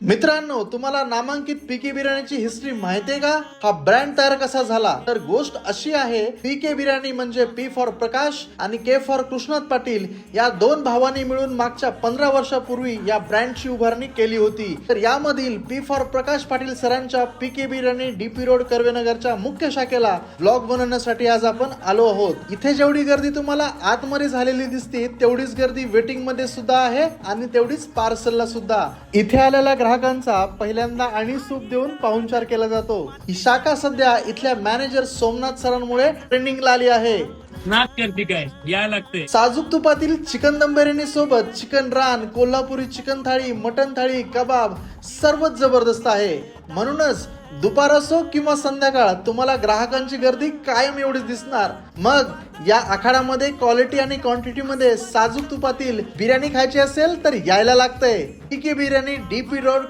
मित्रांनो, तुम्हाला नामांकित पीके बिर्याणीची हिस्ट्री माहितीये का? हा ब्रँड तयार कसा झाला? तर गोष्ट अशी आहे, पीके बिर्याणी म्हणजे पी फॉर प्रकाश आणि के फॉर कृष्णात पाटील या दोन भावांनी मिळून मागच्या 15 वर्षापूर्वी या ब्रँडची उभारणी केली होती. तर यामधील पी फॉर प्रकाश पाटील सरांच्या पीके बिर्याणी डीपी रोड कर्वेनगरच्या मुख्य शाखेला ब्लॉग बनवण्यासाठी आज आपण आलो आहोत. इथे जेवढी गर्दी तुम्हाला आतमध्ये झालेली दिसते तेवढीच गर्दी वेटिंग मध्ये सुद्धा आहे आणि तेवढीच पार्सलला सुद्धा. इथे आलेल्या ग्राहकांचा पहिल्यांदा आणि सूप देऊन पाहुणचार केला जातो. ही शाखा सध्या इथल्या मॅनेजर सोमनाथ सरांमुळे ट्रेंडिंगला आली आहे. नाच करते काय यायला लागते. साजूक तुपातील चिकन दम बिर्याणी सोबत चिकन रान, कोल्हापुरी चिकन थाळी, मटन थाळी, कबाब सर्वच जबरदस्त आहे. म्हणूनच दुपार असो किंवा संध्याकाळ तुम्हाला ग्राहकांची गर्दी कायम एवढीच दिसणार. मग या आखाड्यामध्ये क्वालिटी आणि क्वांटिटी मध्ये साजूक तुपातील बिर्याणी खायची असेल तर यायला लागतंय. पीके बिर्याणी डीपी रोड